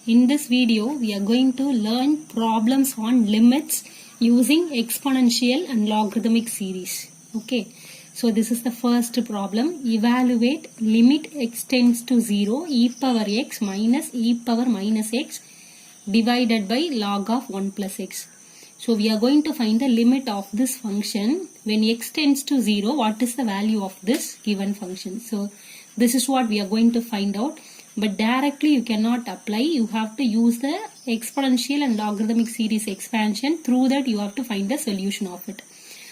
In this video, we are going to learn problems on limits using exponential and logarithmic series. Okay, so this is the first problem. Evaluate limit x tends to 0 e power x minus e power minus x divided by log of 1 plus x. So we are going to find the limit of this function. When x tends to 0, what is the value of this given function? So this is what we are going to find out. But directly you cannot apply. You have to use the exponential and logarithmic series expansion. Through that you have to find the solution of it.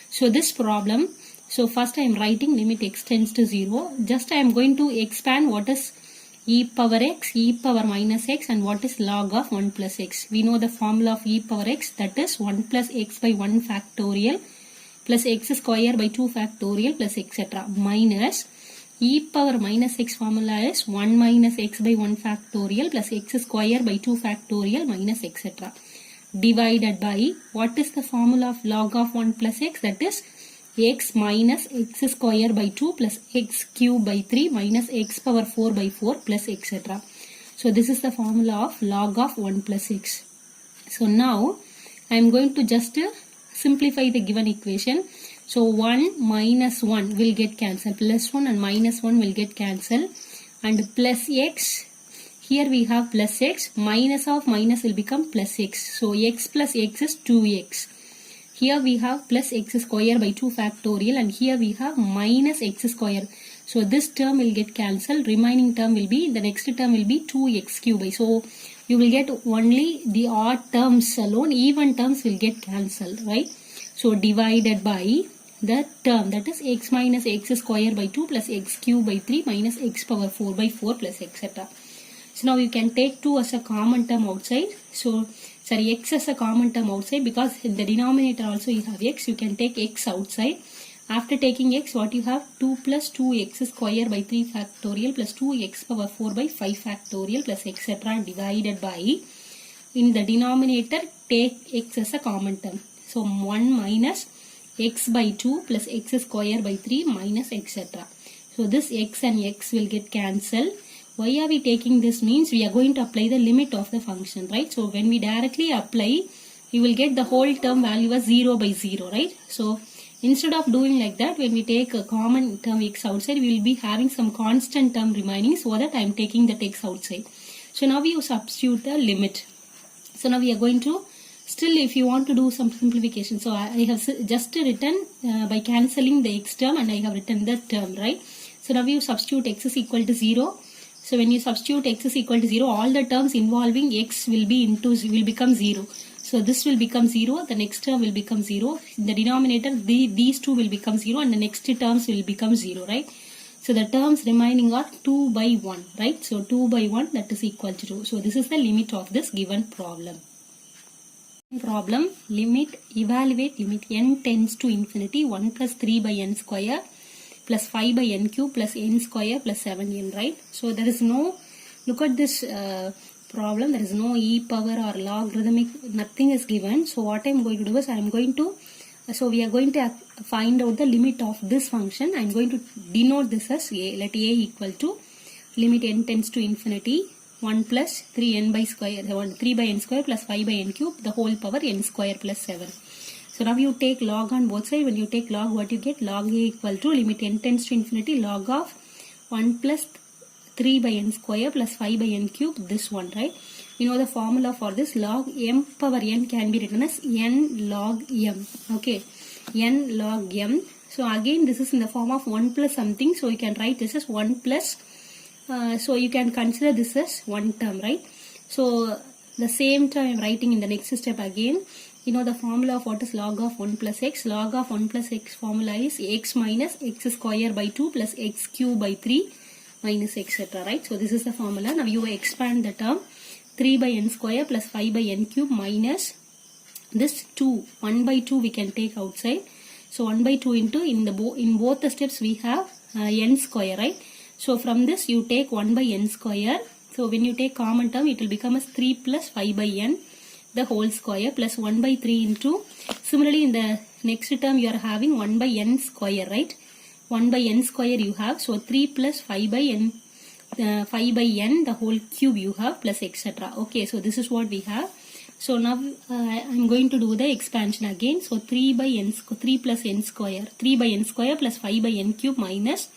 So this problem, so first I am writing limit x tends to 0. Just I am going to expand what is e power x, e power minus x, and what is log of 1 plus x. We know the formula of e power x, that is 1 plus x by 1 factorial plus x square by 2 factorial plus etc. minus e power minus x formula is 1 minus x by 1 factorial plus x square by 2 factorial minus etc. divided by what is the formula of log of 1 plus x, that is x minus x square by 2 plus x cube by 3 minus x power 4 by 4 plus etc. So this is the formula of log of 1 plus x. So now I am going to just simplify the given equation. So 1 minus 1 will get cancelled, plus 1 and minus 1 will get cancelled, and plus x, here we have plus x, minus of minus will become plus x. So x plus x is 2x. Here we have plus x square by 2 factorial, and here we have minus x square. So this term will get cancelled. Remaining term will be, the next term will be 2x cube. So you will get only the odd terms alone, even terms will get cancelled, right? So divided by the term, that is x minus x square by 2 plus x cube by 3 minus x power 4 by 4 plus etc. So now you can take 2 as a common term outside. So sorry, x as a common term outside, because in the denominator also you have x. You can take x outside. After taking x, what you have? 2 plus 2x square by 3 factorial plus 2x power 4 by 5 factorial plus etc. divided by, in the denominator take x as a common term. So 1 minus x by 2 plus x square by 3 minus etc. So this x and x will get cancelled. Why are we taking this? Means we are going to apply the limit of the function, right? So when we directly apply, you will get the whole term value as 0 by 0, right? So instead of doing like that, when we take a common term x outside, we will be having some constant term remaining, so that I am taking the x outside. So now we substitute the limit. So now we are going to, still if you want to do some simplification, so I have just written by cancelling the x term, and I have written the term, right? So now you substitute x is equal to 0. So when you substitute x is equal to 0, all the terms involving x will become 0. So this will become 0, the next term will become 0. In the denominator, these two will become 0, and the next terms will become 0, right? So the terms remaining are 2 by 1, right? So 2 by 1, that is equal to 2. So this is the limit of this given problem. Problem, evaluate limit n tends to infinity 1 plus 3 by n square plus 5 by n cube plus n square plus 7n, right? So there is no, look at this problem, there is no e power or logarithmic, nothing is given. So what I am going to do is, I am going to, so we are going to find out the limit of this function. I am going to denote this as a, let a equal to limit n tends to infinity 1 plus 3n by square, 3 by n square plus 5 by n cube, the whole power n square plus 7. So now you take log on both sides. When you take log, what you get? Log a equal to limit n tends to infinity log of 1 plus 3 by n square plus 5 by n cube, this one, right? You know the formula for this. Log m power n can be written as n log m. Okay, n log m. So again this is in the form of 1 plus something. So you can write this as 1 plus, so you can consider this as one term, right? So the same term I am writing in the next step again. You know the formula of what is log of 1 plus x. Log of 1 plus x formula is x minus x square by 2 plus x cube by 3 minus etc. Right? So this is the formula. Now you expand the term 3 by n square plus 5 by n cube minus this 2. 1 by 2 we can take outside. So 1 by 2 into, in both the steps we have n square, right? So from this you take 1 by n square. So when you take common term, it will become as 3 plus 5 by n, the whole square, plus 1 by 3 into, similarly in the next term you are having 1 by n square, right? 1 by n square you have, so 3 plus 5 by n 5 by n the whole cube you have plus etc. Okay, so this is what we have. So now I'm going to do the expansion again. So 3 plus n square, 3 by n square plus 5 by n cube minus,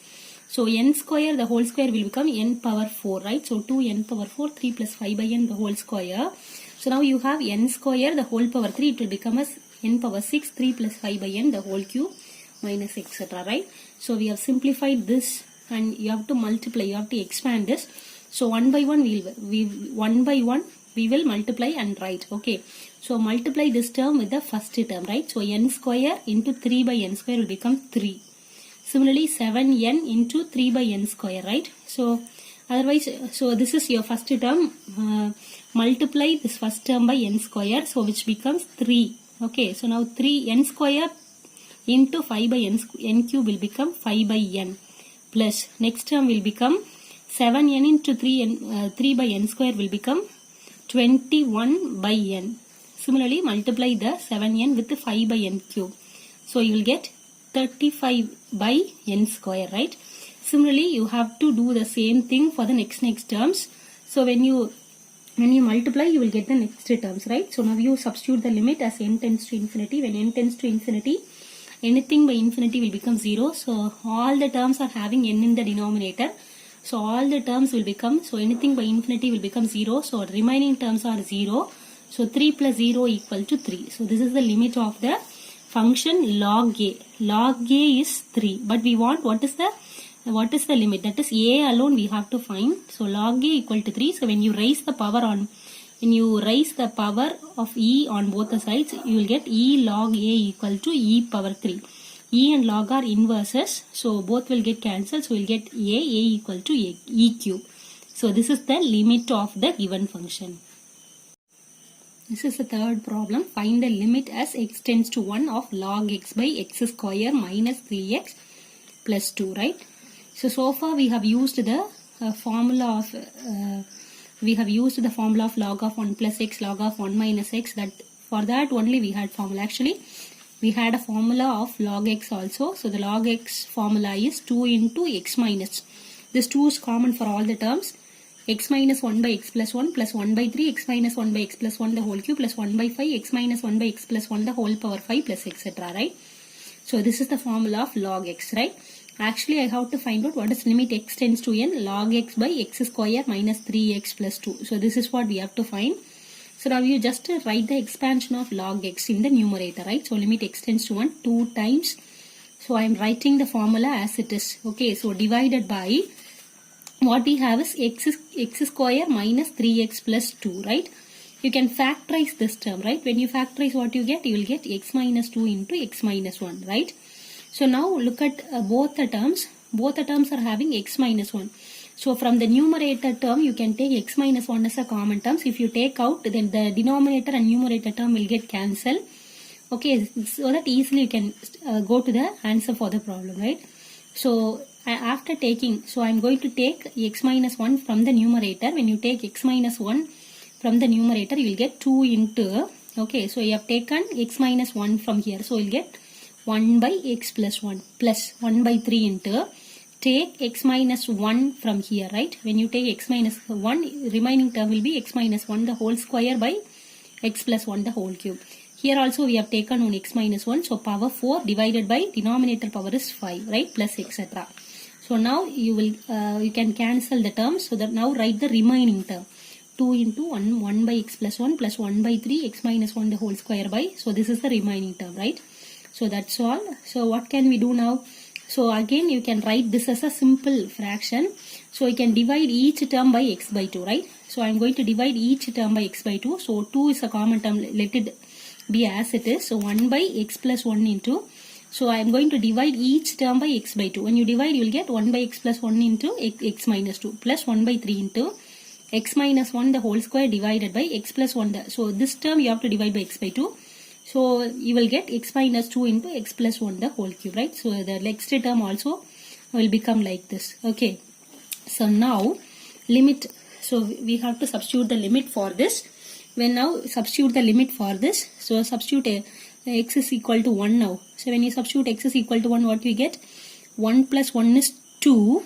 so n square the whole square will become n power 4, right? So 2n power 4, 3 plus 5 by n the whole square. So now you have n square the whole power 3, it will become as n power 6, 3 plus 5 by n the whole cube minus etc. Right? So we have simplified this and you have to multiply, you have to expand this. So one by one we will multiply and write. Okay, so multiply this term with the first term, right? So n square into 3 by n square will become 3. Similarly 7n into 3 by n square, right? So otherwise, so this is your first term, multiply this first term by n square, so which becomes 3. Okay, so now 3 n square into 5 by n cube will become 5 by n plus next term will become 7n into 3 by n square will become 21 by n. Similarly, multiply the 7n with the 5 by n cube. So you will get 35 by n square, right? Similarly, you have to do the same thing for the next terms. So when you multiply, you will get the next terms, right? So now you substitute the limit as n tends to infinity. When n tends to infinity, anything by infinity will become 0. So all the terms are having n in the denominator. So all the terms will become, so anything by infinity will become 0. So remaining terms are 0. So 3 plus 0 equal to 3. So this is the limit of the function log a. Log a is 3. But we want what is the limit? That is a alone we have to find. So log a equal to 3. So when you raise the power of e on both the sides, you will get e log a equal to e power 3. E and log are inverses, so both will get cancelled, so we'll get a equal to e cube. So this is the limit of the given function. This is the third problem. Find the limit as x tends to 1 of log x by x square minus 3x plus 2, right? So far we have used the formula of log of 1 plus x, log of 1 minus x. That for that only we had formula. Actually, we had a formula of log x also. So the log x formula is 2 into x minus. This 2 is common for all the terms. X minus 1 by x plus 1 plus 1 by 3, x minus 1 by x plus 1 the whole cube plus 1 by 5, x minus 1 by x plus 1 the whole power 5 plus etc. Right? So this is the formula of log x, right? Actually, I have to find out what is limit x tends to n log x by x square minus 3x plus 2. So this is what we have to find. So now you just write the expansion of log x in the numerator, right? So limit x tends to 1 2 times. So I am writing the formula as it is. Okay, so divided by what we have is x square minus 3x plus 2, right? You can factorize this term, right? When you factorize what you get? You will get x minus 2 into x minus 1, right? So now look at both the terms. Both the terms are having x minus 1. So from the numerator term, you can take x minus 1 as a common term. So if you take out, then the denominator and numerator term will get cancelled. Okay, so that easily you can go to the answer for the problem, right? So after taking, so I'm going to take x minus 1 from the numerator. When you take x minus 1 from the numerator, you will get 2 into, okay, so you have taken x minus 1 from here. So you'll get 1 by x plus 1 plus 1 by 3 into, take x minus 1 from here, right? When you take x minus 1, remaining term will be x minus 1 the whole square by x plus 1 the whole cube. Here also we have taken on x minus 1, so power 4 divided by denominator power is 5, right? Plus etc. So now you can cancel the terms. So that now write the remaining term. 2 into 1 by x plus 1 plus 1 by 3 x minus 1 the whole square by. So this is the remaining term, right? So that's all. So what can we do now? So again you can write this as a simple fraction. So you can divide each term by x by 2, right? So I'm going to divide each term by x by 2. So 2 is a common term. Let it be as it is. So 1 by x plus 1 into. So I am going to divide each term by x by 2. When you divide, you will get 1 by x plus 1 into x minus 2 plus 1 by 3 into x minus 1 the whole square divided by x plus 1. So this term you have to divide by x by 2. So you will get x minus 2 into x plus 1 the whole cube, right? So the next term also will become like this. Okay. So now limit. So we have to substitute the limit for this. When now substitute the limit for this. So substitute x is equal to 1 now. So when you substitute x is equal to 1, what you get? 1 plus 1 is 2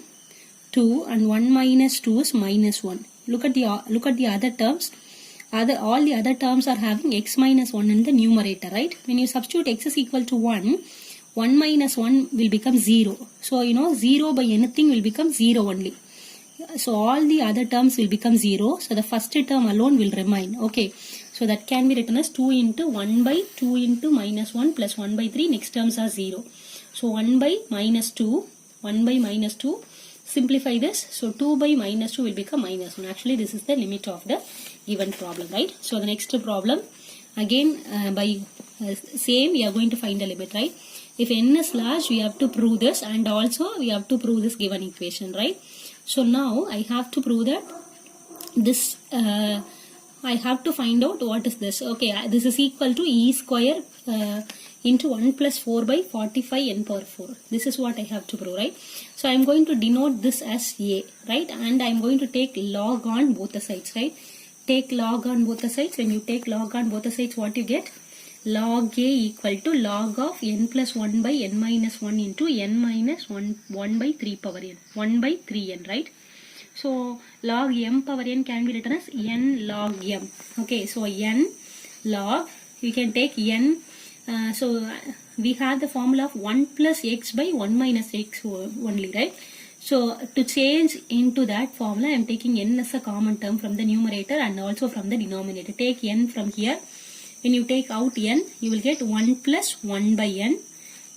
2 and 1 minus 2 is minus 1. Look at the other terms. All the other terms are having x minus 1 in the numerator, right? When you substitute x is equal to 1, 1 minus 1 will become 0. So, 0 by anything will become 0 only. So, all the other terms will become 0. So, the first term alone will remain. Okay. So, that can be written as 2 into 1 by 2 into minus 1 plus 1 by 3. Next terms are 0. So, 1 by minus 2. 1 by minus 2. Simplify this. So, 2 by minus 2 will become minus 1. Actually, this is the limit of the given problem, right? So, the next problem, again, same, we are going to find the limit, right? If n is large, we have to prove this, and also we have to prove this given equation, right? So, now I have to prove that this, I have to find out what is this. Okay, this is equal to e square into 1 plus 4 by 45 n power 4. This is what I have to prove, right? So, I am going to denote this as a, right? And I am going to take log on both the sides, right? Take log on both the sides. When you take log on both the sides, what you get? Log a equal to log of n plus 1 by n minus 1 into n minus 1 by 3 power n. 1 by 3n, right? So, log m power n can be written as n log m. Okay, so n log, you can take n. So, we have the formula of 1 plus x by 1 minus x only, right? So, to change into that formula, I am taking n as a common term from the numerator and also from the denominator. Take n from here. When you take out n, you will get 1 plus 1 by n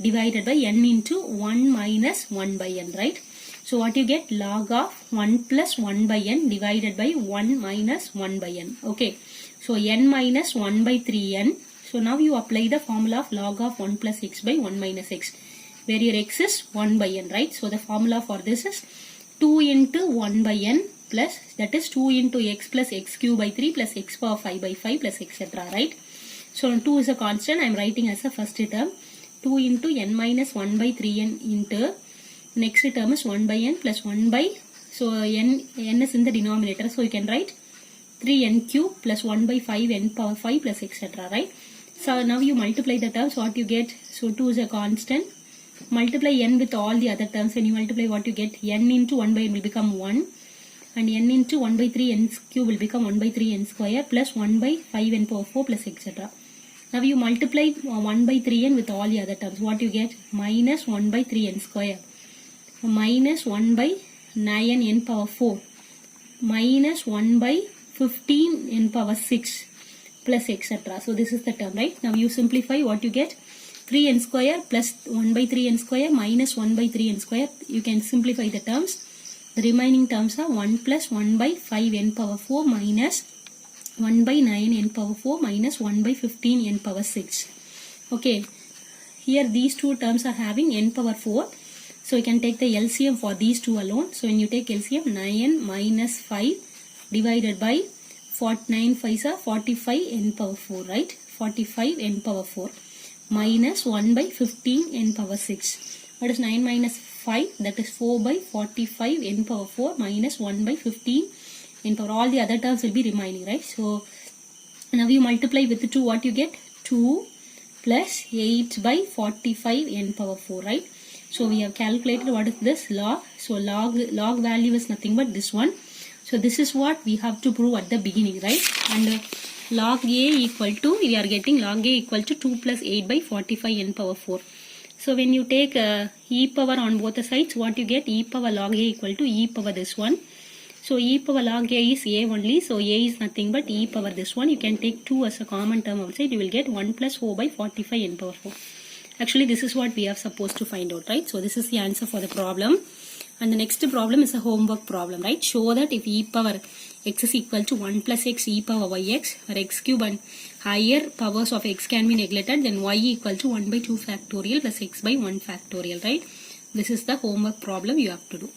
divided by n into 1 minus 1 by n, right? So, what you get? Log of 1 plus 1 by n divided by 1 minus 1 by n. Okay. So, n minus 1 by 3n. So, now you apply the formula of log of 1 plus x by 1 minus x, where your x is 1 by n, right? So, the formula for this is 2 into 1 by n plus, that is 2 into x plus x cube by 3 plus x power 5 by 5 plus etc., right? So, 2 is a constant. I am writing as a first term. 2 into n minus 1 by 3n into, next term is 1 by n plus 1 by, so n is in the denominator. So, you can write 3n cube plus 1 by 5 n power 5 plus etc., right? So, now you multiply the terms, what you get? So, 2 is a constant. Multiply n with all the other terms. When you multiply, what you get? N into 1 by n will become 1. And n into 1 by 3 n cube will become 1 by 3 n square plus 1 by 5 n power 4 plus etc. Now, you multiply 1 by 3n with all the other terms. What you get? Minus 1 by 3n square. Minus 1 by 9 n power 4. Minus 1 by 15 n power 6. Plus etc. So, this is the term, right? Now, you simplify, what you get? 3n square plus 1 by 3n square minus 1 by 3n square. You can simplify the terms. The remaining terms are 1 plus 1 by 5 n power 4 minus 1 by 9 n power 4 minus 1 by 15 n power 6. Okay. Here these two terms are having n power 4. So, you can take the LCM for these two alone. So, when you take LCM, 9 minus 5 divided by 9 5s are 45 n power 4, right? 45 n power 4 minus 1 by 15 n power 6. What is 9 minus 5? That is 4 by 45 n power 4 minus 1 by 15 n power. All the other terms will be remaining, right? So, now you multiply with the 2, what you get? 2 plus 8 by 45 n power 4, right? So, we have calculated what is this? Log. So, log value is nothing but this one. So, this is what we have to prove at the beginning, right? And log a equal to, we are getting log a equal to 2 plus 8 by 45 n power 4. So, when you take e power on both the sides, what you get? E power log a equal to e power this one. So, e power log a is a only. So, a is nothing but e power this one. You can take 2 as a common term outside. You will get 1 plus 4 by 45 n power 4. Actually, this is what we are supposed to find out, right? So, this is the answer for the problem. And the next problem is a homework problem, right? Show that if e power x is equal to 1 plus x e power yx, where x cube and higher powers of x can be neglected, then y equal to 1 by 2 factorial plus x by 1 factorial, right? This is the homework problem you have to do.